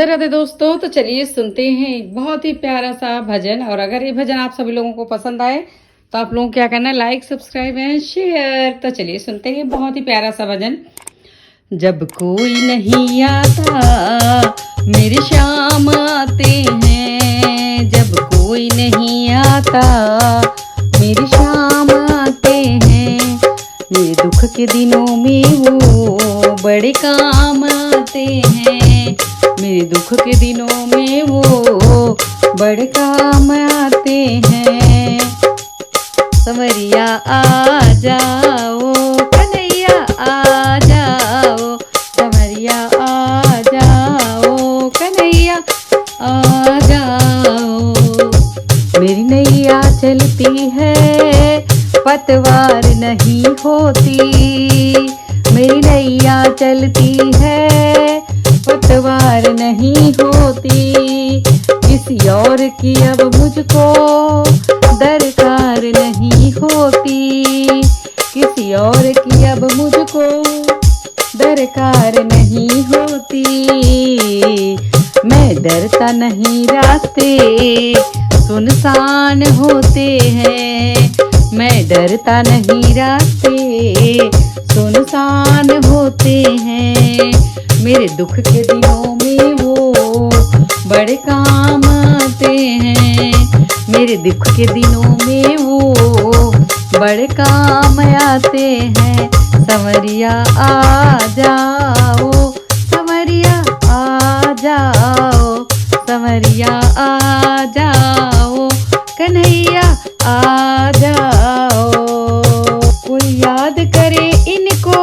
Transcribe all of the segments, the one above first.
राधे दोस्तों, तो चलिए सुनते हैं एक बहुत ही प्यारा सा भजन। और अगर ये भजन आप सभी लोगों को पसंद आए तो आप लोगों को क्या करना है, लाइक सब्सक्राइब एंड शेयर। तो चलिए सुनते हैं बहुत ही प्यारा सा भजन। जब कोई नहीं आता मेरे श्याम आते हैं, जब कोई नहीं आता मेरे श्याम आते हैं, मेरे दुख के दिनों में वो बड़े काम आते हैं, मेरे दुख के दिनों में वो बड़े काम आते हैं। संवरिया आ जाओ, कन्हैया आ जाओ, संवरिया आ जाओ, कन्हैया आ जाओ। मेरी नैया चलती है पतवार नहीं होती, मेरी नैया चलती है पतवार नहीं होती, किसी और की अब मुझको दरकार नहीं होती, किसी और की अब मुझको दरकार नहीं होती। मैं डरता नहीं, रास्ते सुनसान होते हैं, मैं डरता नहीं, रास्ते सुनसान होते हैं, मेरे दुख के दिनों में वो बड़े काम आते हैं, मेरे दुख के दिनों में वो बड़े काम आते हैं। संवरिया आ जाओ, संवरिया आ जाओ, संवरिया आ जाओ, कन्हैया आ जाओ। कोई याद करे इनको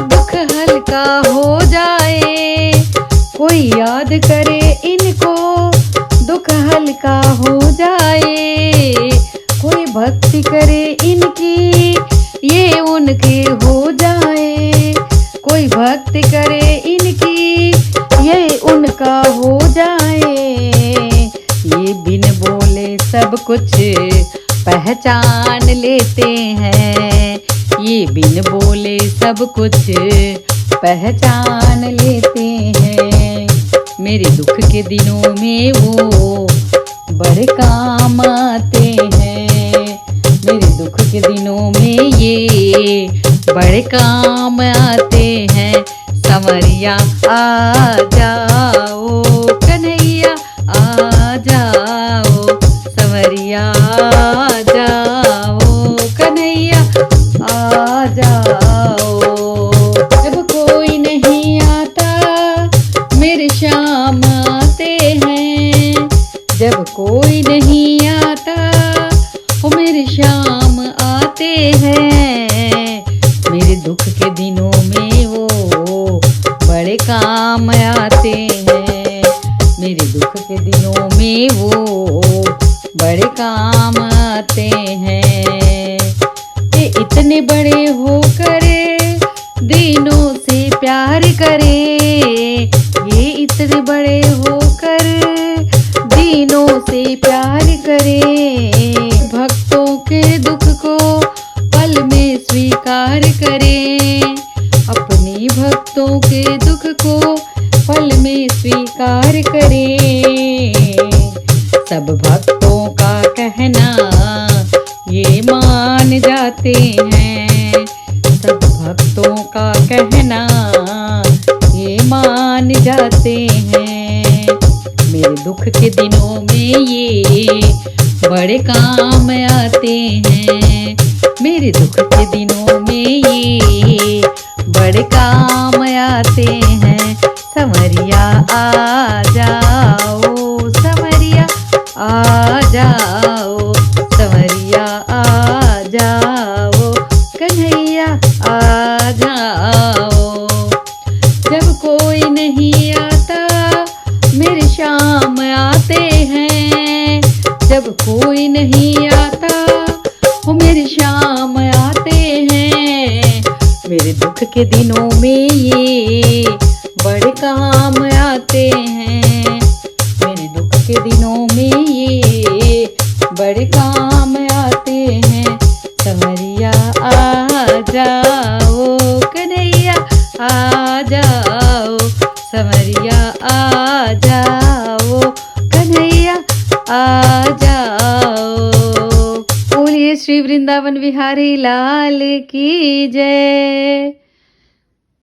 दुख हल्का हो जाए, कोई याद करे इनको दुख हल्का हो जाए, कोई भक्ति करे इनकी ये उनके हो जाए, कोई भक्ति करे इनकी ये उनका हो जाए। ये बिन बोले सब कुछ पहचान लेते हैं, ये बिन बोले सब कुछ पहचान लेते हैं, मेरे दुख के दिनों में वो बड़े काम आते हैं, मेरे दुख के दिनों में ये बड़े काम आते हैं। संवरिया आ जाओ, कन्हैया आ जाओ, संवरिया आ जाओ, कन्हैया आ जाओ। जब कोई नहीं आता मेरे श्याम आते हैं, जब कोई नहीं आता वो मेरे श्याम आते हैं, मेरे दुख के दिनों में वो बड़े काम आते हैं, मेरे दुख के दिनों में वो बड़े काम आते हैं। ये इतने बड़े होकर दिनों से प्यार करे, ये इतने बड़े होकर दिनों से प्यार करे, भक्तों के दुख को पल में स्वीकार करे, अपने भक्तों के दुख को पल में स्वीकार करे। सब भक्तों का कहना ये मान जाते हैं, सब भक्तों का कहना ये मान जाते हैं, मेरे दुख के दिनों में ये बड़े काम आते हैं, मेरे दुख के दिनों में ये बड़े काम आते हैं। संवरिया आ जाओ, संवरिया आ जाओ, संवरिया आ जाओ, कन्हैया आ जाओ। जब कोई नहीं आता मेरे श्याम आते हैं, जब कोई नहीं आता वो मेरे श्याम आते हैं, मेरे दुख के दिनों में ये बड़े काम आते हैं, मेरे दुख के दिनों में ये बड़े काम आते हैं। संवरिया आ जाओ, कन्हैया आ जाओ, संवरिया आ जाओ। जाओ कन्हैया आ जाओ। बोलिए श्री वृंदावन बिहारी लाल की जय।